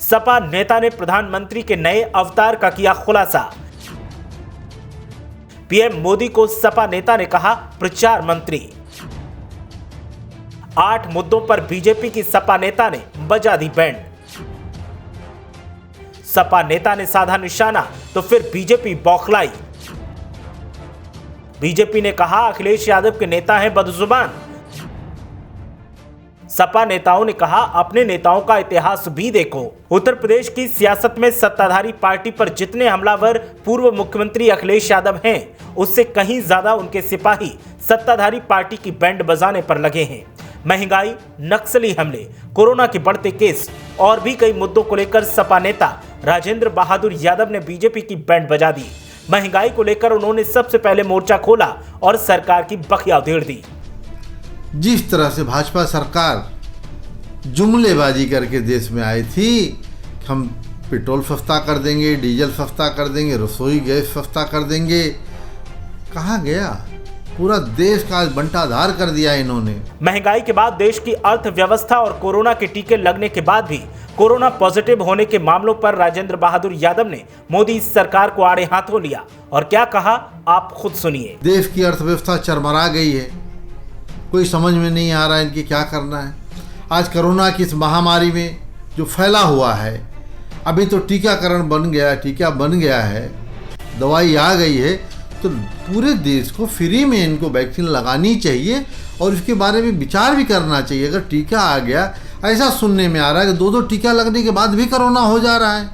सपा नेता ने प्रधानमंत्री के नए अवतार का किया खुलासा। पीएम मोदी को सपा नेता ने कहा प्रचार मंत्री। 8 मुद्दों पर बीजेपी की सपा नेता ने बजा दी बैंड। सपा नेता ने साधा निशाना तो फिर बीजेपी बौखलाई। बीजेपी ने कहा अखिलेश यादव के नेता हैं बदजुबान। सपा नेताओं ने कहा अपने नेताओं का इतिहास भी देखो। उत्तर प्रदेश की सियासत में सत्ताधारी पार्टी पर जितने हमलावर पूर्व मुख्यमंत्री अखिलेश यादव हैं, उससे कहीं ज्यादा उनके सिपाही सत्ताधारी पार्टी की बैंड बजाने पर लगे हैं। महंगाई, नक्सली हमले, कोरोना के बढ़ते केस और भी कई मुद्दों को लेकर सपा नेता राजेंद्र बहादुर यादव ने बीजेपी की बैंड बजा दी। महंगाई को लेकर उन्होंने सबसे पहले मोर्चा खोला और सरकार की बखिया उधेड़ दी। जिस तरह से भाजपा सरकार जुमलेबाजी करके देश में आई थी, हम पेट्रोल सस्ता कर देंगे, डीजल सस्ता कर देंगे, रसोई गैस सस्ता कर देंगे, कहाँ गया? पूरा देश का बंटाधार कर दिया इन्होंने। महंगाई के बाद देश की अर्थव्यवस्था और कोरोना के टीके लगने के बाद भी कोरोना पॉजिटिव होने के मामलों पर राजेंद्र बहादुर यादव ने मोदी सरकार को आड़े हाथों लिया और क्या कहा आप खुद सुनिए। देश की अर्थव्यवस्था चरमरा गई है, कोई समझ में नहीं आ रहा है इनकी क्या करना है। आज कोरोना की इस महामारी में जो फैला हुआ है, अभी तो टीकाकरण बन गया, टीका बन गया है, दवाई आ गई है, तो पूरे देश को फ्री में इनको वैक्सीन लगानी चाहिए और इसके बारे में विचार भी करना चाहिए। अगर टीका आ गया, ऐसा सुनने में आ रहा है कि 2 टीका लगने के बाद भी कोरोना हो जा रहा है।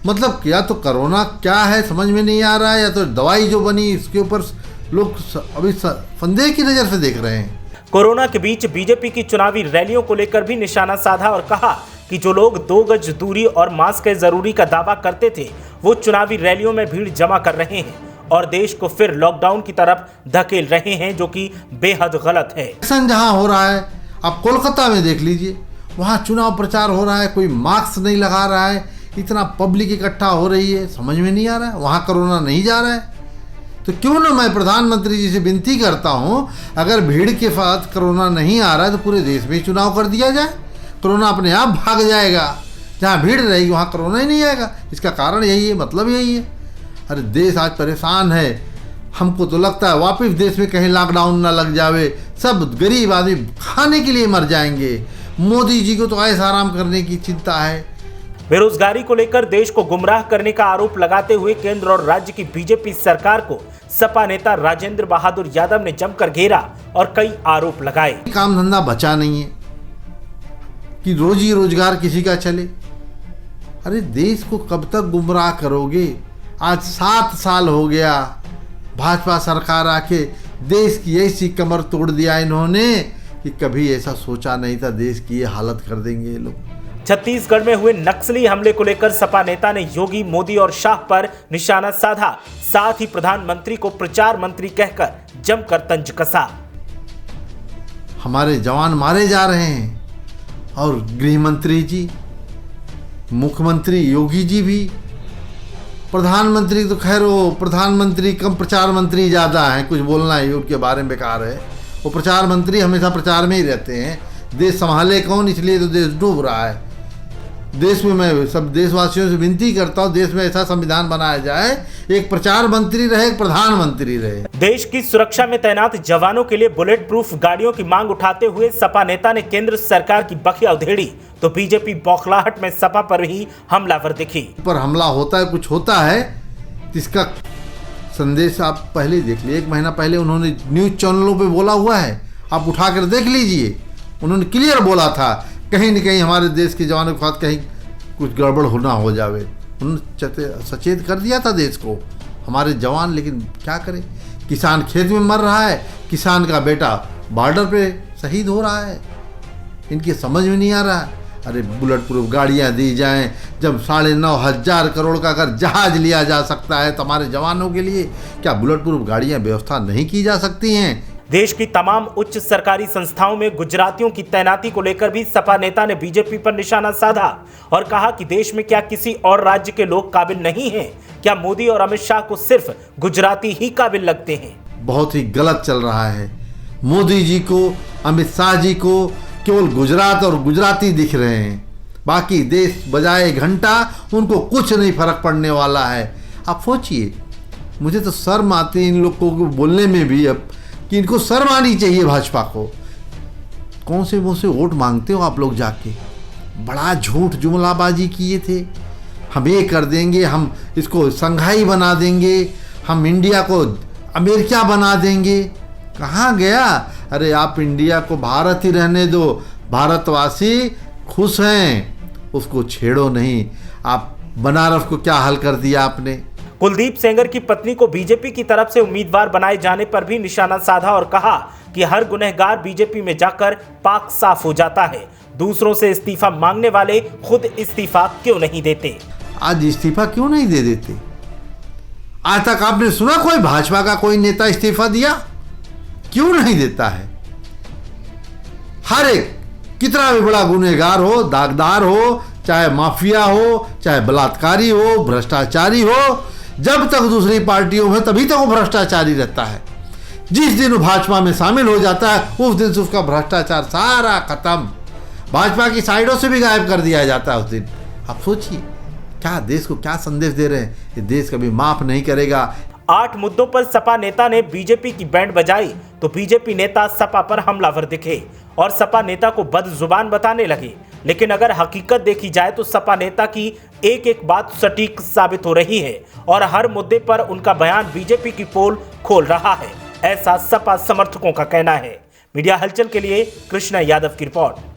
मतलब या तो कोरोना क्या है समझ में नहीं आ रहा है, या तो दवाई जो बनी इसके ऊपर लोग अभी संदेह की नज़र से देख रहे हैं। कोरोना के बीच बीजेपी की चुनावी रैलियों को लेकर भी निशाना साधा और कहा कि जो लोग 2 गज दूरी और मास्क है जरूरी का दावा करते थे, वो चुनावी रैलियों में भीड़ जमा कर रहे हैं और देश को फिर लॉकडाउन की तरफ धकेल रहे हैं, जो कि बेहद गलत है। इलेक्शन जहां हो रहा है, आप कोलकाता में देख लीजिए, वहां चुनाव प्रचार हो रहा है, कोई मास्क नहीं लगा रहा है, इतना पब्लिक इकट्ठा हो रही है, समझ में नहीं आ रहा है। वहां कोरोना नहीं जा रहा है, तो क्यों ना मैं प्रधानमंत्री जी से विनती करता हूं, अगर भीड़ के साथ कोरोना नहीं आ रहा है तो पूरे देश में चुनाव कर दिया जाए, कोरोना अपने आप भाग जाएगा। जहां भीड़ रहेगी वहां कोरोना ही नहीं आएगा। इसका कारण यही है, मतलब यही है। अरे देश आज परेशान है, हमको तो लगता है वापस देश में कहीं लॉकडाउन ना लग जावे, सब गरीब आदमी खाने के लिए मर जाएंगे। मोदी जी को तो ऐसा आराम करने की चिंता है। बेरोजगारी को लेकर देश को गुमराह करने का आरोप लगाते हुए केंद्र और राज्य की बीजेपी सरकार को सपा नेता राजेंद्र बहादुर यादव ने जमकर घेरा और कई आरोप लगाए। काम धंधा बचा नहीं है कि रोजी रोजगार किसी का चले। अरे देश को कब तक गुमराह करोगे? आज 7 साल हो गया भाजपा सरकार आके, देश की ऐसी कमर तोड़ दिया इन्होंने कि कभी ऐसा सोचा नहीं था देश की ये हालत कर देंगे ये लोग। छत्तीसगढ़ में हुए नक्सली हमले को लेकर सपा नेता ने योगी, मोदी और शाह पर निशाना साधा, साथ ही प्रधानमंत्री को प्रचार मंत्री कहकर जमकर तंज कसा। हमारे जवान मारे जा रहे हैं और गृह मंत्री जी, मुख्यमंत्री योगी जी भी, प्रधानमंत्री तो खैर वो प्रधानमंत्री कम प्रचार मंत्री ज़्यादा हैं, कुछ बोलना ही उनके बारे में बेकार है। वो प्रचार मंत्री हमेशा प्रचार में ही रहते हैं। देश संभाले कौन, इसलिए तो देश डूब रहा है। देश में मैं सब देशवासियों से विनती करता हूँ, देश में ऐसा संविधान बनाया जाए, एक प्रचार मंत्री रहे, एक प्रधानमंत्री रहे। देश की सुरक्षा में तैनात जवानों के लिए बुलेट प्रूफ गाड़ियों की मांग उठाते हुए सपा नेता ने केंद्र सरकार की बखिया उधेड़ी, तो बीजेपी बौखलाहट में सपा पर ही हमलावर दिखी। पर हमला होता है, कुछ होता है, इसका संदेश आप पहले देख लीजिए। 1 महीना पहले उन्होंने न्यूज चैनलों पे बोला हुआ है, आप उठा कर देख लीजिए। उन्होंने क्लियर बोला था कहीं न कहीं हमारे देश के जवानों के साथ कहीं कुछ गड़बड़ होना हो जावे। उन्होंने सचेत कर दिया था देश को हमारे जवान, लेकिन क्या करें, किसान खेत में मर रहा है, किसान का बेटा बॉर्डर पे शहीद हो रहा है, इनकी समझ में नहीं आ रहा है। अरे बुलेट प्रूफ गाड़ियाँ दी जाएं, जब 9,500 करोड़ का अगर जहाज लिया जा सकता है तो हमारे जवानों के लिए क्या बुलेट प्रूफ गाड़ियाँ व्यवस्था नहीं की जा सकती हैं? देश की तमाम उच्च सरकारी संस्थाओं में गुजरातियों की तैनाती को लेकर भी सपा नेता ने बीजेपी पर निशाना साधा और कहा कि देश में क्या किसी और राज्य के लोग काबिल नहीं हैं? क्या मोदी और अमित शाह को सिर्फ गुजराती ही काबिल लगते हैं? बहुत ही गलत चल रहा है। मोदी जी को, अमित शाह जी को केवल गुजरात और गुजराती दिख रहे हैं। बाकी देश बजाए घंटा, उनको कुछ नहीं फर्क पड़ने वाला है। आप सोचिए, मुझे तो शर्म आती है इन लोगों को बोलने में भी अब, कि इनको शर्म आनी चाहिए भाजपा को। कौन से मुँह से वोट मांगते हो आप लोग जाके? बड़ा झूठ जुमलाबाजी किए थे, हम ये कर देंगे, हम इसको संघाई बना देंगे, हम इंडिया को अमेरिका बना देंगे। कहाँ गया? अरे आप इंडिया को भारत ही रहने दो, भारतवासी खुश हैं, उसको छेड़ो नहीं। आप बनारस को क्या हाल कर दिया आपने? कुलदीप सेंगर की पत्नी को बीजेपी की तरफ से उम्मीदवार बनाए जाने पर भी निशाना साधा और कहा कि हर गुनहगार बीजेपी में जाकर पाक साफ हो जाता है, दूसरों से इस्तीफा मांगने वाले खुद इस्तीफा क्यों नहीं देते? आज इस्तीफा क्यों नहीं दे देते? आज तक आपने सुना कोई भाजपा का कोई नेता इस्तीफा दिया? क्यों नहीं देता है? हर एक कितना भी बड़ा गुनहगार हो, दागदार हो, चाहे माफिया हो, चाहे बलात्कारी हो, भ्रष्टाचारी हो, जब तक दूसरी पार्टियों में तभी तक वो भ्रष्टाचारी रहता है। जिस दिन वो भाजपा में शामिल हो जाता है उस दिन से उसका भ्रष्टाचार सारा खत्म, भाजपा की साइडों से भी गायब कर दिया जाता है उस दिन। आप सोचिए क्या देश को क्या संदेश दे रहे हैं? ये देश कभी माफ नहीं करेगा। 8 मुद्दों पर सपा नेता ने बीजेपी की बैंड बजाई तो बीजेपी नेता सपा पर हमलावर दिखे और सपा नेता को बदजुबान बताने लगे। लेकिन अगर हकीकत देखी जाए तो सपा नेता की एक एक बात सटीक साबित हो रही है और हर मुद्दे पर उनका बयान बीजेपी की पोल खोल रहा है, ऐसा सपा समर्थकों का कहना है। मीडिया हलचल के लिए कृष्णा यादव की रिपोर्ट।